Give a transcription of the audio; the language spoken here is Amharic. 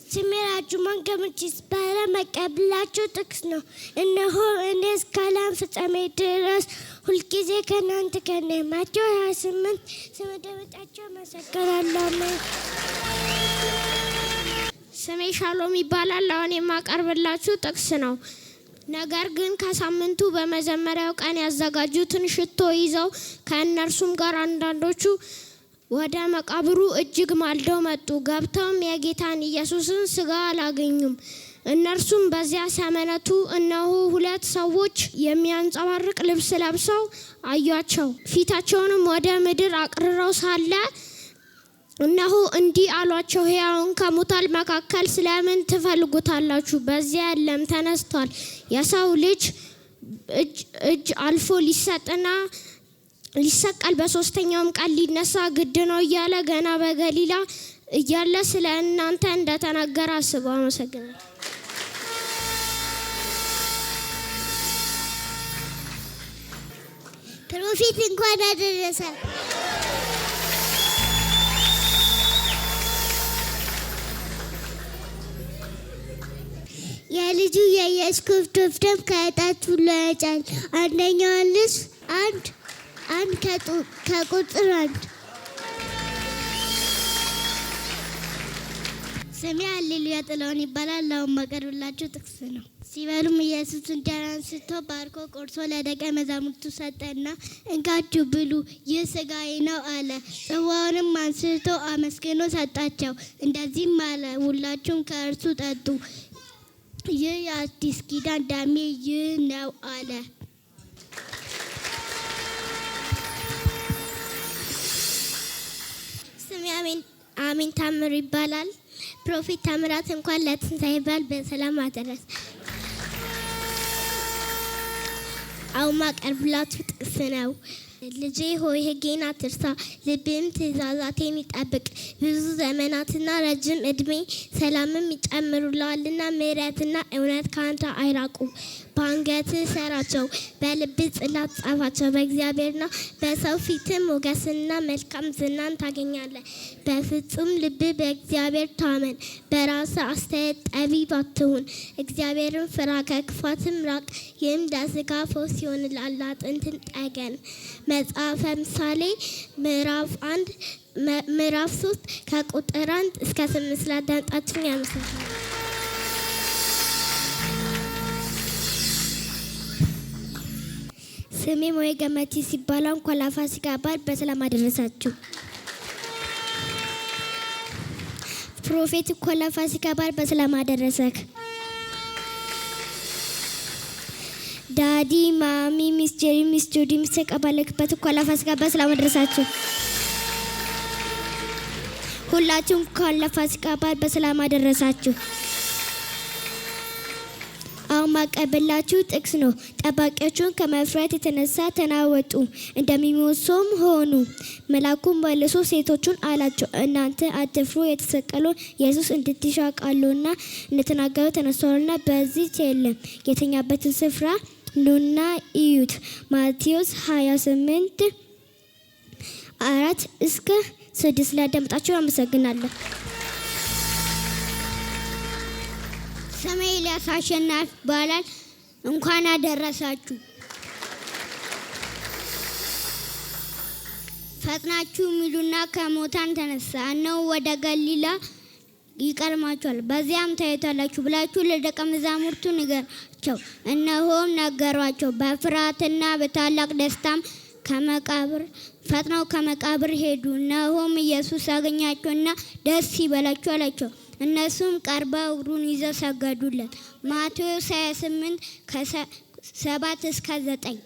ስሜራጁማን ገምችስ ባለመቀበላችሁ ጥቅስ ነው። እነሆ እኔ እስከ ዓለም ፍጻሜ ድረስ ሁልጊዜ ከእናንተ ጋር ነኝ። ማቴዎስ 28 ስለደመጣችሁ አመሰግናለሁ። ስሜ ሻሎም ይባላል። አሁን የማቀርብላችሁ ጥቅስ ነው። ነገር ግን ከሳምንቱ በመጀመሪያው ቀን ያዘጋጁትን ሽቶ ይዘው ከእነርሱም ጋር አንዳንዶቹ ወደ መቃብሩ እጅግ ማልደው መጡ። ገብተውም የጌታን ኢየሱስን ሥጋ አላገኙም። እነርሱም በዚያ ሲያመነቱ እነሆ 2 ሰዎች የሚያንጸባርቅ ልብስ ለብሰው አዩአቸው። ፊታቸውንም ወደ ምድር አቅርረው ሳለ እነሆ እንዲህ አሏቸው፣ ሕያውን ከሙታን መካከል ስለምን ትፈልጉታላችሁ? በዚያ የለም፣ ተነስቷል። የሰው ልጅ እጅ አልፎ ሊሰቀል በ3ኛውም ቀን ሊነሳ ግድ ነው እያለ ገና በገሊላ እያለ ስለ እናንተ እንደተናገረ አስበው። አመሰግናለሁ። ፕሮፌት እንኳን አደረሰ። የልጁ የኢየሱስ ክርስቶስ ደም ከኃጢአት ሁሉ ያነጻል። አንደኛ ዮሐንስ 1 ከቁጥር 1። ስሜ ሃሌሉያ ጥላሁን ይባላል። አሁን ማቀርብላችሁ ጥቅስ ነው። ሲበሉም ኢየሱስ እንጀራን አንስቶ ባርኮ ቆርሶ ለደቀ መዛሙርቱ ሰጠና እንካችሁ ብሉ፣ ይህ ሥጋዬ ነው አለ። ጽዋውንም አንስቶ አመስግኖ ሰጣቸው፣ እንደዚህም አለ፣ ሁላችሁም ከእርሱ ጠጡ፣ ይህ የአዲስ ኪዳን ደሜ ይህ ነው አለ። ስሜ አሜን ታምር ይባላል። ፕሮፌት ታምራት እንኳን ለትንሣኤ በዓል በሰላም አደረሰ። አሁን ማቀርብላችሁ ጥቅስ ነው። ልጄ ሆይ ሕጌን አትርሳ፣ ልብህም ትእዛዛቴን ይጠብቅ። ብዙ ዘመናትና ረጅም ዕድሜ ሰላምም ይጨምሩልሃልና ምሕረትና እውነት ከአንተ አይራቁ። በአንገትህ ሰራቸው፣ በልብህ ጽላት ጻፋቸው። በእግዚአብሔርና በሰው ፊትም ሞገስንና መልካም ዝናን ታገኛለህ። በፍጹም ልብህ በእግዚአብሔር ታመን፣ በራስህ አስተያየት ጠቢብ አትሁን። እግዚአብሔርን ፍራ፣ ከክፋትም ራቅ። ይህም ለሥጋ ፈውስ ይሆንልሃል፣ ለአጥንትም ጠገን። መጽሐፈ ምሳሌ ምዕራፍ 3 ከቁጥር 1 እስከ 8 ስላዳመጣችሁኝ አመሰግናለሁ። ስሜ ሞዬ ገመቺ ሲባል እንኳን ለፋሲካ በዓል በሰላም አደረሳችሁ። ፕሮፌት እንኳን ለፋሲካ በዓል በሰላም አደረሰክ። ዳዲ ማሚ ሚስ ጄሪ ሚስ ጆዲ ሚስ ተቀባለክበት እንኳን ለፋሲካ በሰላም አደረሳችሁ። ሁላችሁም እንኳን ለፋሲካ በዓል በሰላም አደረሳችሁ። አሁን ማቀርብላችሁ ጥቅስ ነው። ጠባቂዎቹን ከመፍራት የተነሳ ተናወጡ፣ እንደሚሞቱም ሆኑ። መልአኩም መልሶ ሴቶቹን አላቸው፣ እናንተ አትፍሩ፣ የተሰቀለውን ኢየሱስ እንድትሹ አውቃለሁና እንደተናገረው ተነስቷልና በዚህ የለም። የተኛበትን ስፍራ ኑና እዩት። ማቴዎስ 28 4 እስከ 6 ላዳመጣችሁ አመሰግናለሁ። ስሜ ኤልያስ አሸናፊ ይባላል። እንኳን አደረሳችሁ። ፈጥናችሁ ሚሉና ከሙታን ተነሳ፣ እነሆ ወደ ገሊላ ይቀድማችኋል፣ በዚያም ታዩታላችሁ ብላችሁ ለደቀ መዛሙርቱ ንገሯቸው። እነሆም ነገሯቸው። በፍርሃትና በታላቅ ደስታም ፈጥነው ከመቃብር ሄዱ። እነሆም ኢየሱስ አገኛቸውና ደስ ይበላችሁ አላቸው። እነሱም ቀርበው እግሩን ይዘው ሰገዱለት። ማቴዎስ 28 ከ7 እስከ 9